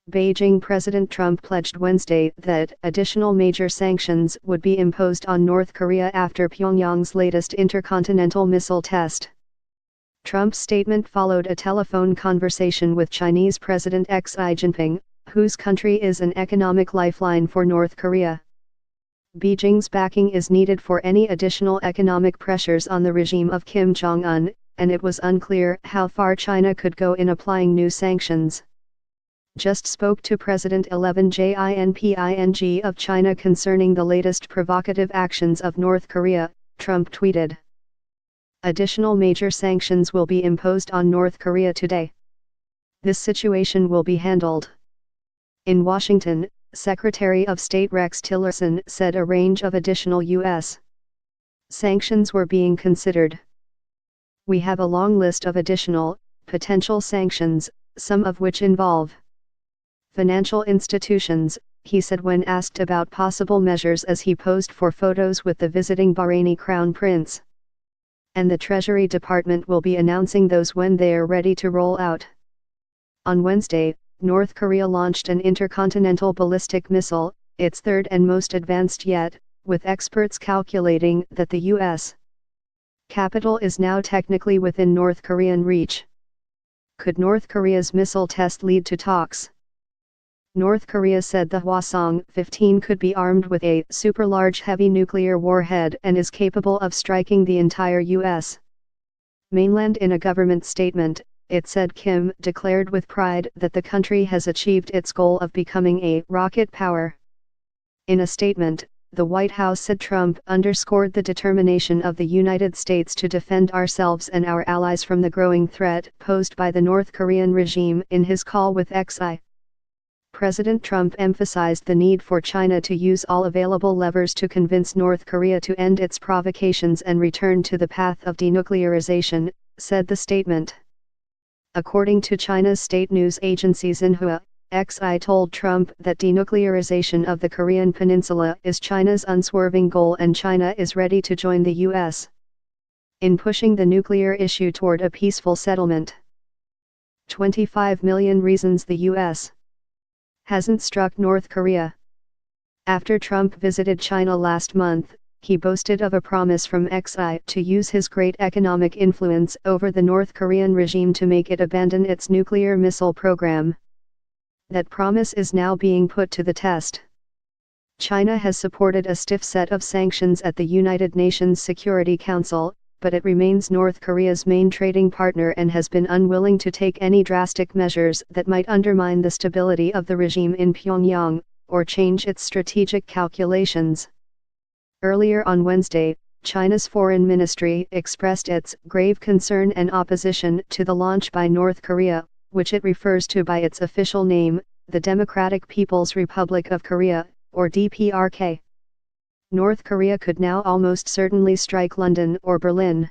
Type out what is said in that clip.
Beijing President Trump pledged Wednesday that additional major sanctions would be imposed on North Korea after Pyongyang's latest intercontinental missile test. Trump's statement followed a telephone conversation with Chinese President Xi Jinping, whose country is an economic lifeline for North Korea. Beijing's backing is needed for any additional economic pressures on the regime of Kim Jong-un, and it was unclear how far China could go in applying new sanctions. Just spoke to President 11 Jinping of China concerning the latest provocative actions of North Korea, Trump tweeted. Additional major sanctions will be imposed on North Korea today. This situation will be handled. In Washington, Secretary of State Rex Tillerson said a range of additional U.S. sanctions were being considered. We have a long list of additional, potential sanctions, some of which involve financial institutions, he said when asked about possible measures as he posed for photos with the visiting Bahraini Crown Prince. And the Treasury Department will be announcing those when they are ready to roll out. On Wednesday, North Korea launched an intercontinental ballistic missile, its third and most advanced yet, with experts calculating that the U.S. capital is now technically within North Korean reach. Could North Korea's missile test lead to talks? North Korea said the Hwasong-15 could be armed with a super-large heavy nuclear warhead and is capable of striking the entire U.S. mainland. In a government statement, it said Kim declared with pride that the country has achieved its goal of becoming a rocket power. In a statement, the White House said Trump underscored the determination of the United States to defend ourselves and our allies from the growing threat posed by the North Korean regime in his call with Xi. President Trump emphasized the need for China to use all available levers to convince North Korea to end its provocations and return to the path of denuclearization, said the statement. According to China's state news agency Xinhua, Xi told Trump that denuclearization of the Korean peninsula is China's unswerving goal and China is ready to join the U.S. in pushing the nuclear issue toward a peaceful settlement. 25 million reasons the U.S. hasn't struck North Korea. After Trump visited China last month, he boasted of a promise from Xi to use his great economic influence over the North Korean regime to make it abandon its nuclear missile program. That promise is now being put to the test. China has supported a stiff set of sanctions at the United Nations Security Council, but it remains North Korea's main trading partner and has been unwilling to take any drastic measures that might undermine the stability of the regime in Pyongyang, or change its strategic calculations. Earlier on Wednesday, China's foreign ministry expressed its grave concern and opposition to the launch by North Korea, which it refers to by its official name, the Democratic People's Republic of Korea, or DPRK. North Korea could now almost certainly strike London or Berlin.